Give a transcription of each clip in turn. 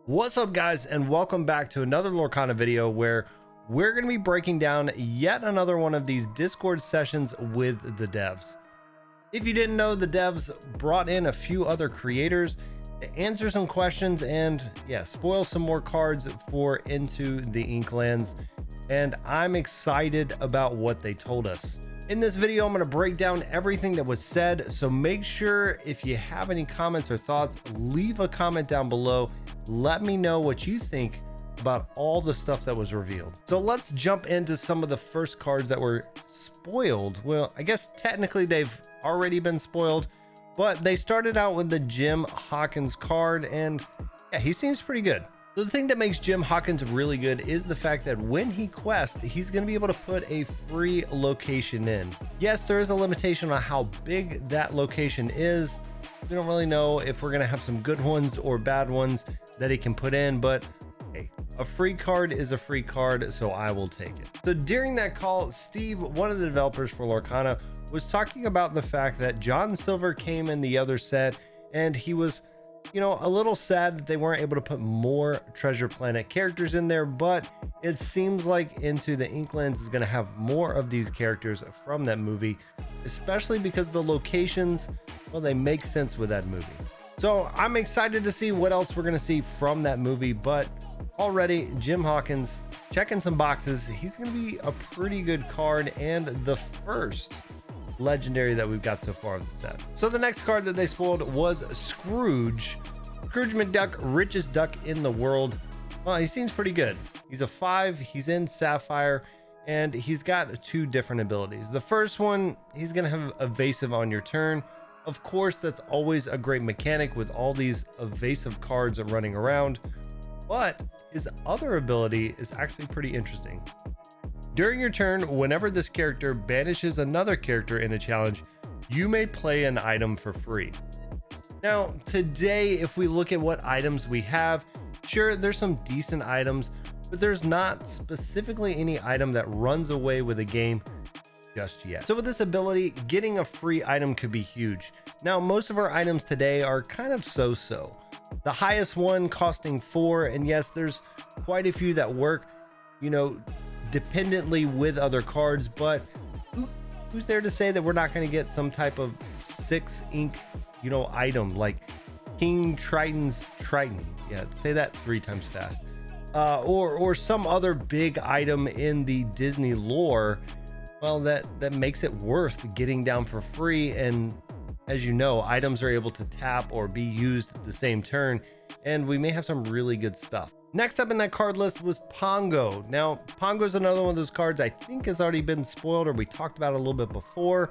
What's up, guys, and welcome back to another Lorcana video where we're going to be breaking down yet another one of these Discord sessions with the devs. If you didn't know, the devs brought in a few other creators to answer some questions and spoil some more cards for Into the Inklands, and I'm excited about what they told us. In this video, I'm going to break down everything that was said, so make sure if you have any comments or thoughts, leave a comment down below. Let me know what you think about all the stuff that was revealed. So let's jump into some of the first cards that were spoiled. Well, I guess technically they've already been spoiled, but they started out with the Jim Hawkins card, and yeah, he seems pretty good. So the thing that makes Jim Hawkins really good is the fact that when he quests, he's going to be able to put a free location in. Yes, there is a limitation on how big that location is. We don't really know if we're going to have some good ones or bad ones that he can put in, but hey, a free card is a free card, so I will take it. So during that call, Steve, one of the developers for Lorcana, was talking about the fact that John Silver came in the other set and he was, you know, a little sad that they weren't able to put more Treasure Planet characters in there, but it seems like Into the Inklands is going to have more of these characters from that movie, especially because the locations, well, they make sense with that movie. So I'm excited to see what else we're going to see from that movie, but already Jim Hawkins checking some boxes. He's going to be a pretty good card and the first legendary that we've got so far of the set. So the next card that they spoiled was Scrooge McDuck, richest duck in the world. Well, he seems pretty good. He's a 5, he's in Sapphire, and he's got 2 different abilities. The first one, he's gonna have evasive on your turn. Of course, that's always a great mechanic with all these evasive cards running around, but his other ability is actually pretty interesting. During your turn, whenever this character banishes another character in a challenge, you may play an item for free. Now, today, if we look at what items we have, sure, there's some decent items, but there's not specifically any item that runs away with a game just yet. So with this ability, getting a free item could be huge. Now, most of our items today are kind of so-so. The highest one costing 4, and yes, there's quite a few that work, you know, dependently with other cards, but who's there to say that we're not going to get some type of 6 ink, you know, item like King Triton's Triton? Yeah, say that 3 times fast. Or some other big item in the Disney lore, well, that makes it worth getting down for free. And as you know, items are able to tap or be used the same turn, and we may have some really good stuff. Next up in that card list was Pongo. Now, Pongo is another one of those cards I think has already been spoiled, or we talked about it a little bit before,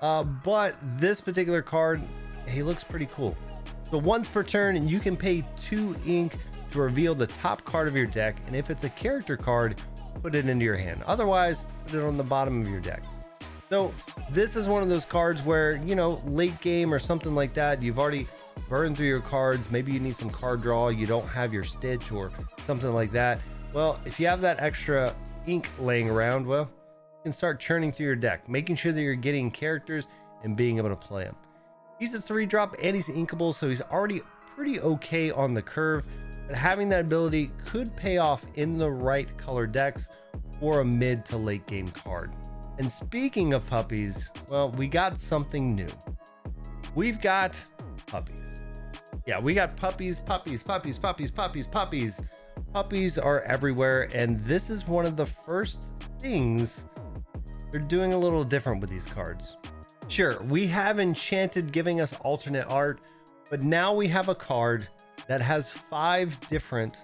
but this particular card, he looks pretty cool. So once per turn, you can pay 2 ink to reveal the top card of your deck, and if it's a character card, put it into your hand. Otherwise, put it on the bottom of your deck. So this is one of those cards where, you know, late game or something like that, you've already burned through your cards. Maybe you need some card draw, you don't have your Stitch or something like that. Well, if you have that extra ink laying around, well, you can start churning through your deck, making sure that you're getting characters and being able to play them. He's a 3-drop and he's inkable, so he's already pretty okay on the curve, but having that ability could pay off in the right color decks or a mid to late game card. And speaking of puppies, well, we got something new. We've got puppies. Yeah, we got puppies. Puppies are everywhere, and this is one of the first things they're doing a little different with these cards. Sure, we have Enchanted giving us alternate art, but now we have a card that has 5 different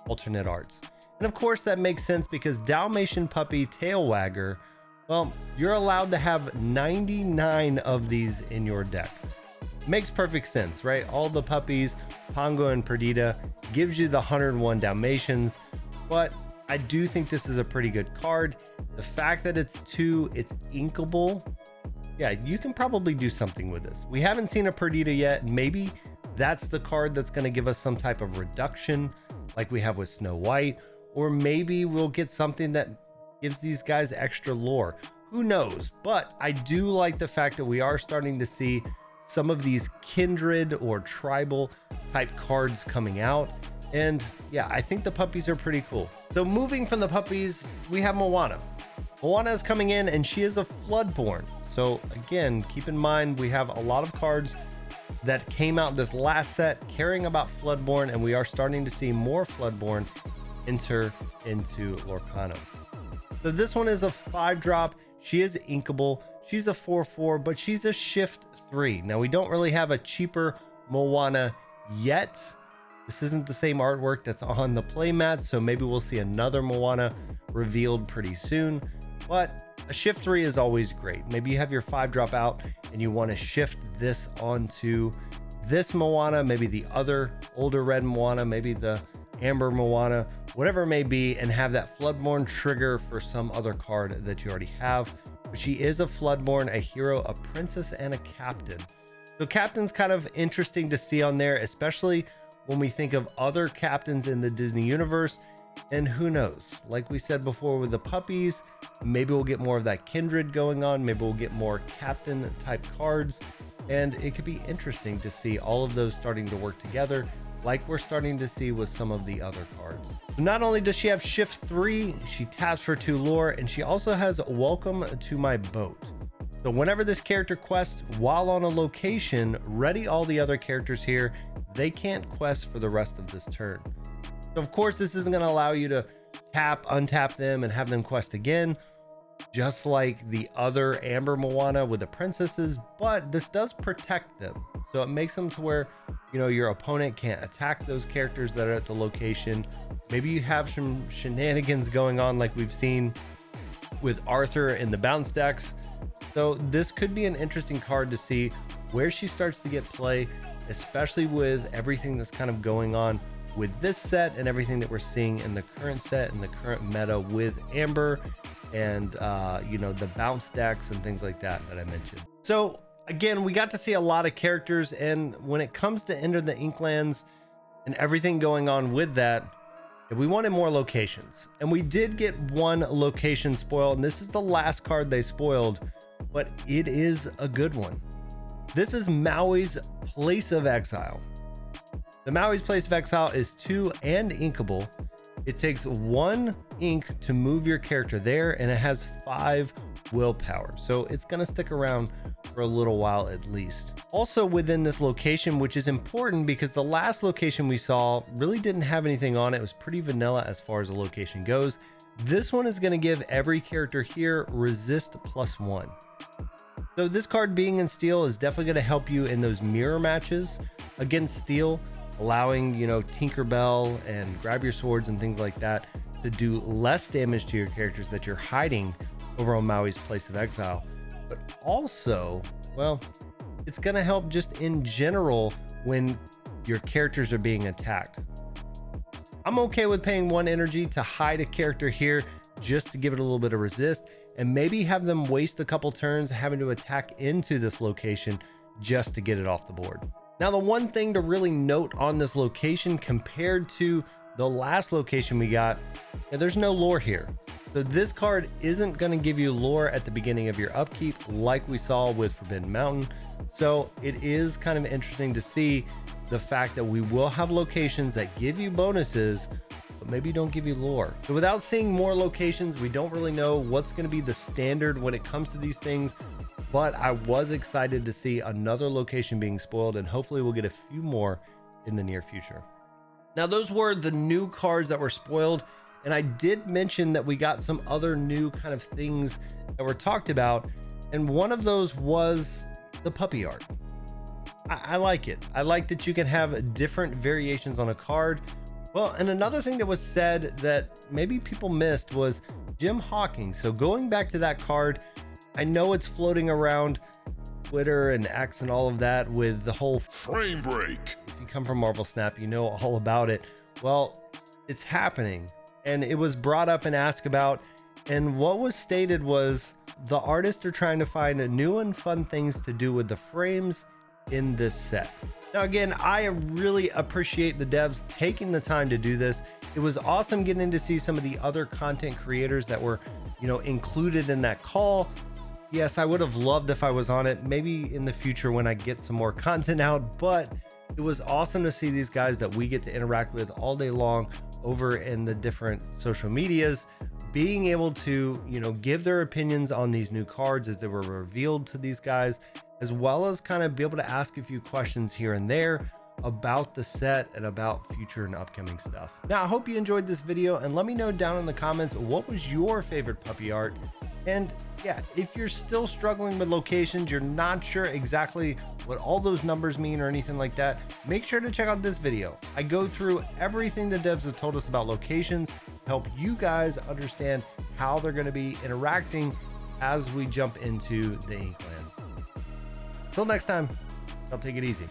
alternate arts. And of course that makes sense because Dalmatian Puppy Tail Wagger, well, you're allowed to have 99 of these in your deck. Makes perfect sense, right? All the puppies, Pongo and Perdita, gives you the 101 Dalmatians, but I do think this is a pretty good card. The fact that it's 2, it's inkable. Yeah, you can probably do something with this. We haven't seen a Perdita yet. Maybe that's the card that's going to give us some type of reduction like we have with Snow White, or maybe we'll get something that gives these guys extra lore. Who knows? But I do like the fact that we are starting to see some of these kindred or tribal type cards coming out, And yeah, I think the puppies are pretty cool. So moving from the puppies, we have Moana. Moana is coming in and she is a Floodborn. So again, keep in mind, we have a lot of cards that came out this last set caring about Floodborn, and we are starting to see more Floodborn enter into Lorcana. So this one is a 5-drop. She is inkable. She's a 4/4, but she's a shift 3. Now we don't really have a cheaper Moana yet. This isn't the same artwork that's on the playmat, so maybe we'll see another Moana revealed pretty soon. But a shift 3 is always great. Maybe you have your 5-drop out and you want to shift this onto this Moana, maybe the other older red Moana, maybe the amber Moana, whatever it may be, and have that Floodborn trigger for some other card that you already have. But she is a Floodborn, a hero, a princess, and a captain. So captain's kind of interesting to see on there, especially when we think of other captains in the Disney universe. And who knows, like we said before with the puppies, maybe we'll get more of that kindred going on. Maybe we'll get more captain type cards, and it could be interesting to see all of those starting to work together like we're starting to see with some of the other cards. Not only does she have shift 3, she taps for 2 lore, and she also has welcome to my boat. So whenever this character quests while on a location, ready all the other characters here. They can't quest for the rest of this turn. So of course, this isn't going to allow you to tap, untap them and have them quest again, just like the other Amber Moana with the princesses, but this does protect them. So it makes them to where, you know, your opponent can't attack those characters that are at the location. Maybe you have some shenanigans going on like we've seen with Arthur in the bounce decks. So this could be an interesting card to see where she starts to get play, especially with everything that's kind of going on with this set and everything that we're seeing in the current set and the current meta with Amber and you know, the bounce decks and things like that I mentioned. So again, we got to see a lot of characters, and when it comes to Enter the Inklands and everything going on with that, we wanted more locations, and we did get one location spoiled, and this is the last card they spoiled, but it is a good one. This is Maui's Place of Exile. The Maui's Place of Exile is 2 and inkable. It takes 1 ink to move your character there, and it has 5 willpower. So it's going to stick around for a little while at least. Also within this location, which is important because the last location we saw really didn't have anything on it. It was pretty vanilla as far as the location goes. This one is going to give every character here resist +1. So this card being in steel is definitely going to help you in those mirror matches against steel, allowing, you know, Tinkerbell and grab your swords and things like that to do less damage to your characters that you're hiding over on Maui's Place of Exile. But also, well, it's going to help just in general when your characters are being attacked. I'm okay with paying 1 energy to hide a character here just to give it a little bit of resist, and maybe have them waste a couple turns having to attack into this location just to get it off the board. Now, the one thing to really note on this location compared to the last location we got, there's no lore here. So this card isn't going to give you lore at the beginning of your upkeep like we saw with Forbidden Mountain. So it is kind of interesting to see the fact that we will have locations that give you bonuses, but maybe don't give you lore. So without seeing more locations, we don't really know what's going to be the standard when it comes to these things. But I was excited to see another location being spoiled, and hopefully we'll get a few more in the near future. Now, those were the new cards that were spoiled, and I did mention that we got some other new kind of things that were talked about, and one of those was the puppy art. I like it. I like that you can have different variations on a card. Well, and another thing that was said that maybe people missed was Jim Hawkins. So going back to that card, I know it's floating around Twitter and X and all of that with the whole frame break. If you come from Marvel Snap, you know all about it. Well, it's happening, and it was brought up and asked about, and what was stated was the artists are trying to find new and fun things to do with the frames in this set. Now, again, I really appreciate the devs taking the time to do this. It was awesome getting to see some of the other content creators that were, you know, included in that call. Yes, I would have loved if I was on it, maybe in the future when I get some more content out, but It was awesome to see these guys that we get to interact with all day long over in the different social medias, being able to, you know, give their opinions on these new cards as they were revealed to these guys, as well as kind of be able to ask a few questions here and there about the set and about future and upcoming stuff. Now, I hope you enjoyed this video, and let me know down in the comments what was your favorite puppy art. And yeah, if you're still struggling with locations, you're not sure exactly what all those numbers mean or anything like that, make sure to check out this video. I go through everything the devs have told us about locations, help you guys understand how they're going to be interacting as we jump into the Inklands. Till next time, I'll take it easy.